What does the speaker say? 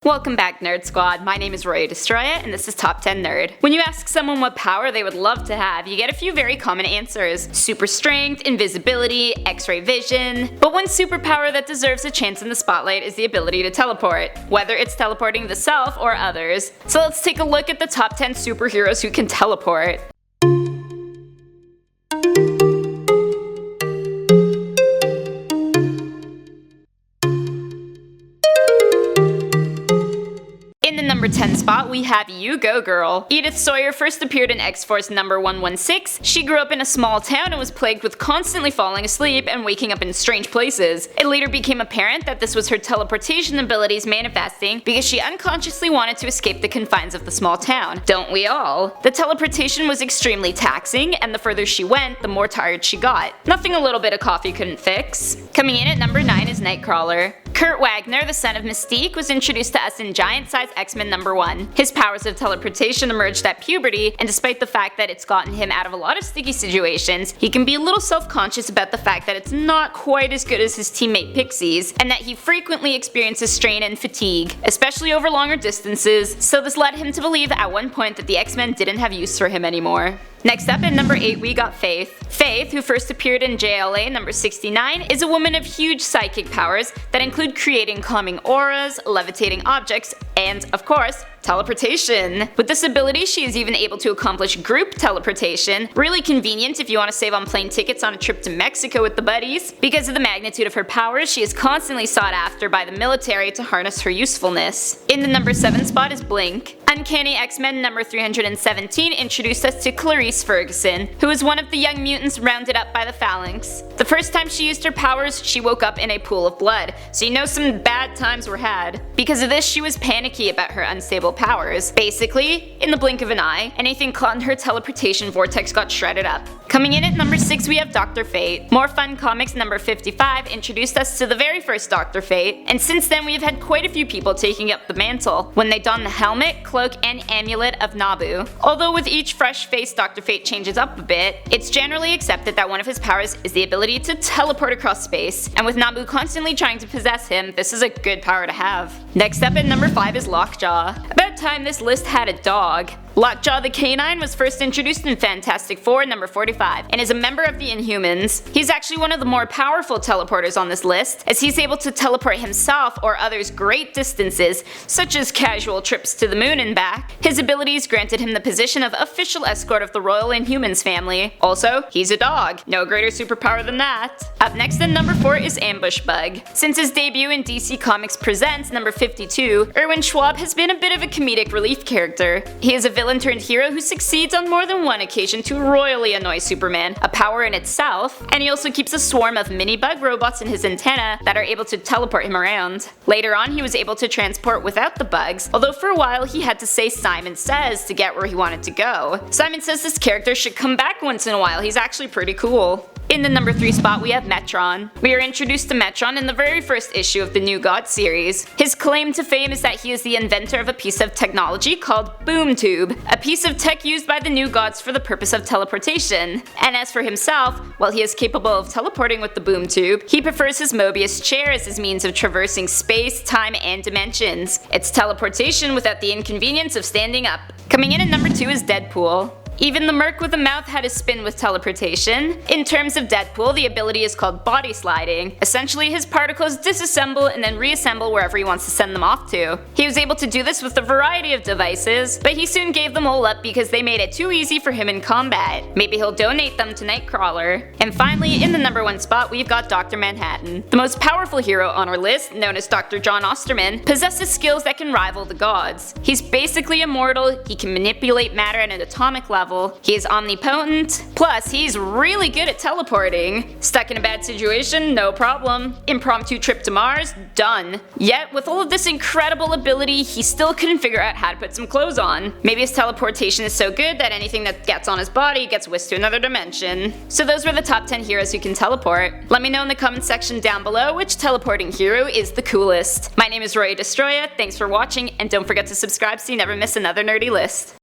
Welcome back, Nerd Squad. My name is Roya Destroyaa, and this is Top 10 Nerd. When you ask someone what power they would love to have, you get a few very common answers. Super strength, invisibility, X-ray vision. But one superpower that deserves a chance in the spotlight is the ability to teleport, whether it's teleporting the self or others. So let's take a look at the top 10 superheroes who can teleport. In the number 10 spot, we have You Go Girl. Edith Sawyer first appeared in X-Force number 116. She grew up in a small town and was plagued with constantly falling asleep and waking up in strange places. It later became apparent that this was her teleportation abilities manifesting because she unconsciously wanted to escape the confines of the small town. Don't we all? The teleportation was extremely taxing, and the further she went, the more tired she got. Nothing a little bit of coffee couldn't fix. Coming in at number 9 is NIGHTCRAWLER. Kurt Wagner, the son of Mystique, was introduced to us in giant-size X-Men number 1. His powers of teleportation emerged at puberty, and despite the fact that it's gotten him out of a lot of sticky situations, he can be a little self-conscious about the fact that it's not quite as good as his teammate Pixie's, and that he frequently experiences strain and fatigue, especially over longer distances, so this led him to believe at one point that the X-Men didn't have use for him anymore. Next up at number 8 we got Faith. Faith, who first appeared in JLA number 69, is a woman of huge psychic powers that include creating calming auras, levitating objects, and, of course, teleportation. With this ability, she is even able to accomplish group teleportation, really convenient if you want to save on plane tickets on a trip to Mexico with the buddies. Because of the magnitude of her powers, she is constantly sought after by the military to harness her usefulness. In the number 7 spot is Blink. Uncanny X-Men number 317 introduced us to Clarice Ferguson, who was one of the young mutants rounded up by the Phalanx. The first time she used her powers, she woke up in a pool of blood, so you know some bad times were had. Because of this, she was panicky about her unstable powers. Basically, in the blink of an eye, anything caught in her teleportation vortex got shredded up. Coming in at number 6 we have Dr. Fate. More Fun Comics number 55 introduced us to the very first Dr. Fate, and since then we have had quite a few people taking up the mantle when they don the helmet, cloak, and amulet of Nabu. Although with each fresh face Dr. Fate changes up a bit, it's generally accepted that one of his powers is the ability to teleport across space, and with Nabu constantly trying to possess him, this is a good power to have. Next up at number 5 is LOCKJAW. About time this list had a dog. LOCKJAW the Canine was first introduced in Fantastic Four number 45 and is a member of the Inhumans. He's actually one of the more powerful teleporters on this list, as he's able to teleport himself or others great distances, such as casual trips to the moon and back. His abilities granted him the position of official escort of the Royal Inhumans family. Also, he's a dog. No greater superpower than that. Up next at number 4 is Ambush Bug. Since his debut in DC Comics Presents number 52, Erwin Schwab has been a bit of a comedic relief character. He is a villain turned hero who succeeds on more than one occasion to royally annoy Superman, a power in itself, and he also keeps a swarm of mini bug robots in his antenna that are able to teleport him around. Later on he was able to transport without the bugs, although for a while he had to say Simon Says to get where he wanted to go. Simon Says this character should come back once in a while, he's actually pretty cool. In the number 3 spot we have METRON. We are introduced to METRON in the very first issue of the New Gods series. His claim to fame is that he is the inventor of a piece of technology called Boom Tube, a piece of tech used by the New Gods for the purpose of teleportation. And as for himself, while he is capable of teleporting with the Boom Tube, he prefers his Mobius chair as his means of traversing space, time, and dimensions. It's teleportation without the inconvenience of standing up. Coming in at number 2 is Deadpool. Even the Merc with a mouth had a spin with teleportation. In terms of Deadpool, the ability is called body sliding. Essentially, his particles disassemble and then reassemble wherever he wants to send them off to. He was able to do this with a variety of devices, but he soon gave them all up because they made it too easy for him in combat. Maybe he'll donate them to NIGHTCRAWLER. And finally, in the number 1 spot, we've got Dr. Manhattan. The most powerful hero on our list, known as Dr. John Osterman, possesses skills that can rival the gods. He's basically immortal, he can manipulate matter at an atomic level, he is omnipotent, plus he's really good at teleporting. Stuck in a bad situation? No problem. Impromptu trip to Mars? Done. Yet, with all of this incredible ability, he still couldn't figure out how to put some clothes on. Maybe his teleportation is so good that anything that gets on his body gets whisked to another dimension. So those were the top 10 heroes who can teleport. Let me know in the comment section down below which teleporting hero is the coolest. My name is Roya Destroyaa, thanks for watching, and don't forget to subscribe so you never miss another nerdy list.